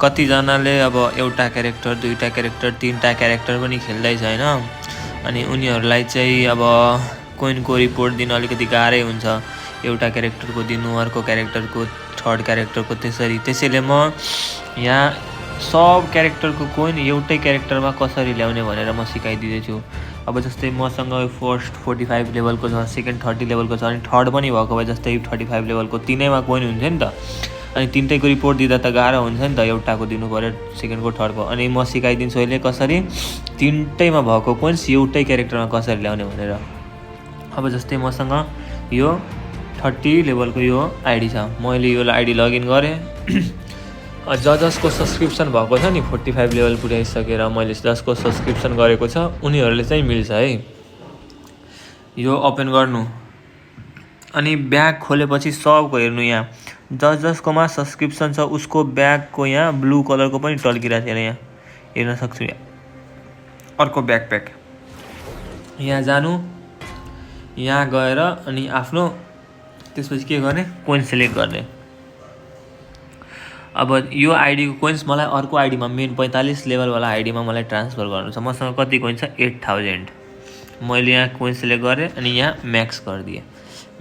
कतिजनाले अब एउटा क्यारेक्टर, दुईटा क्यारेक्टर, तीनटा क्यारेक्टर पनि खेल्दैछ हैन। अनि उनीहरूलाई चाहिँ अब कोइनको रिपोर्ट दिन अलिकति गाह्रै हुन्छ। एउटा क्यारेक्टरको दिनु, अर्को क्यारेक्टरको, थर्ड क्यारेक्टरको त्यसैले म यहाँ सब क्यारेक्टरको कोइन एउटै क्यारेक्टरमा कसरी ल्याउने भनेर म सिकाइदिँदैछु। अब जस्तै मसँग फर्स्ट 45 लेभलको छ, सेकेन्ड 30 लेभलको छ, अनि थर्ड पनि भएको भए जस्तै 35 लेभलको तीनैमा कोइन हुन्छ नि त। अनि तीनटैको रिपोर्ट दिँदा त गाह्रो हुन्छ नि त, एउटाको दिनु पर्यो, सेकेन्डको, थर्डको। अनि म सिकाइदिन्छु अहिले कसरी तीनटैमा भएको कोइन्स एउटै क्यारेक्टरमा कसरी ल्याउने भनेर। अब जस्तै मसँग यो 30 लेभलको यो आइडी छ, मैले यो आइडी लगइन गरेँ। जसको सब्सक्रिप्सन भएको छ नि 45 लेभल पुर्याइसकेर मैले जसको सब्सक्रिप्सन गरेको छ उनीहरूले चाहिँ मिल्छ है। यो ओपन गर्नु अनि ब्याग खोलेपछि सबको हेर्नु, यहाँ जसकोमा सब्सक्रिप्सन छ उसको ब्यागको यहाँ ब्लू कलरको पनि टल्किरहेको छ, यहाँ हेर्न सक्छु। यहाँ अर्को ब्याकप्याक, यहाँ जानु, यहाँ गएर अनि आफ्नो त्यसपछि के गर्ने, कोइन सेलेक्ट गर्ने। अब यो आइडीको कोइन्स मलाई अर्को आइडीमा, मेन 45 लेभलवाला आइडीमा मलाई ट्रान्सफर गर्नु छ। मसँग कति कोइन छ, 8000। मैले यहाँ कोइन सेलेक्ट गरेँ अनि यहाँ म्याक्स गरिदिएँ।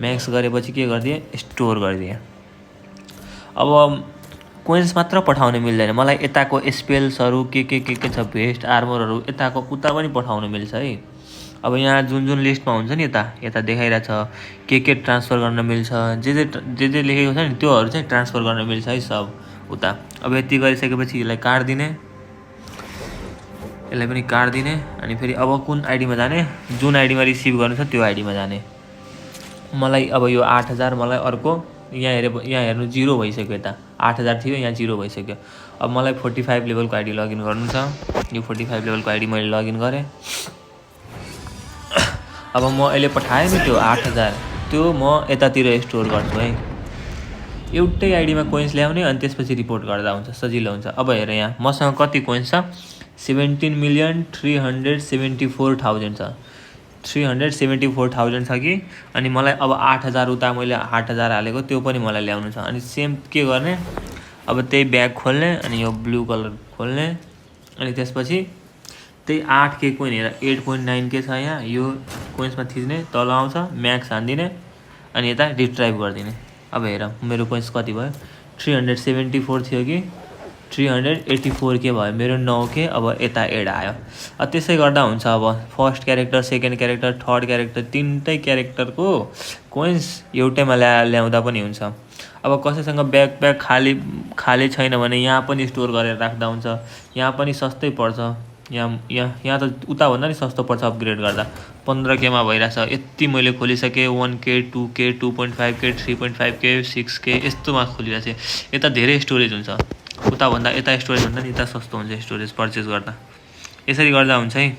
म्याक्स गरेपछि के गरिदिएँ, स्टोर गरिदिएँ। अब कोइन्स मात्र पठाउन मिल्दैन, मलाई यताको स्पेल्सहरू के छ, भेस्ट आर्मरहरू यताको उता पनि पठाउन मिल्छ है। अब यहाँ जुन लिस्टमा हुन्छ नि यता देखाइरहेको छ के ट्रान्सफर गर्न मिल्छ, जे लेखेको छ नि त्योहरू चाहिँ ट्रान्सफर गर्न मिल्छ है सब उता। अब यति गरिसकेपछि यसलाई काट्दिने, यसलाई पनि काट्दिने। अनि फेरि अब कुन आइडीमा जाने, जुन आइडीमा रिसिभ गर्नु छ त्यो आइडीमा जाने। मलाई अब यो 8000 मलाई अर्को यहाँ हेर्नु 0 भइसक्यो, यता 8000 थियो यहाँ 0 भइसक्यो। अब मलाई 45 लेभलको आइडी लगइन गर्नु छ। यो 45 लेभलको आइडी मैले लगइन गरेँ। अब म अहिले पठाएँ नि त्यो 8000, त्यो म यतातिर स्टोर गर्छु है। एउटै आइडीमा कोइन्स ल्याउने अनि त्यसपछि रिपोर्ट गर्दा हुन्छ, सजिलो हुन्छ। अब हेर यहाँ मसँग कति कोइन्स छ, 17,374,000 छ, 374,000 छ कि। अनि मलाई अब 8000 उता मैले 8000 हालेको त्यो पनि मलाई ल्याउनु छ। अनि सेम के गर्ने, अब त्यही ब्याग खोल्ने अनि यो ब्लू कलर खोल्ने अनि त्यसपछि त्यही 8K कोइन, हेर 8.9K छ यहाँ, यो कोइन्समा थिच्ने, तल आउँछ, म्याक्स हान्दिने अनि यता रिट्राइभ गरिदिने। अब हेर मेरो कोइन्स कति भयो, 374 थियो कि 384K भयो, मेरो 9K अब यता एड आयो। त्यसै गर्दा हुन्छ। अब first character, second character, third character, तीनटै क्यारेक्टरको कोइन्स एउटैमा ल्याउँदा पनि हुन्छ। अब कसैसँग ब्याकप्याक खाली छैन भने यहाँ पनि स्टोर गरेर राख्दा हुन्छ। यहाँ पनि सस्तै पर्छ, यहाँ त उताभन्दा नि सस्तो पर्छ अपग्रेड गर्दा। 15K मा भइरहेछ। यति मैले खोलिसकेँ, 1K, 2K, 2.5K, 3.5K, 6K यस्तोमा खोलिरहेको छ। यता धेरै स्टोरेज हुन्छ, उताभन्दा यता स्टोरेज भन्दा नि यता सस्तो हुन्छ स्टोरेज परचेज गर्दा। यसरी गर्दा हुन्छ है।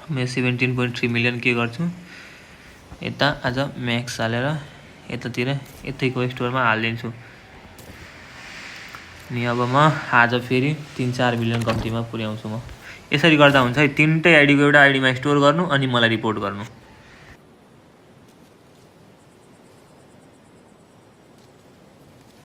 म 17.3 मिलियन के गर्छु, यता आज म्याक्स हालेर यतातिर यतैको स्टोरमा हालिदिन्छु। अनि अब म आज फेरि 3-4 मिलियन कम्तीमा पुर्याउँछु म। यसरी गर्दा हुन्छ है। तीनटै आइडीको एउटा आइडीमा स्टोर गर्नु अनि मलाई रिपोर्ट गर्नु।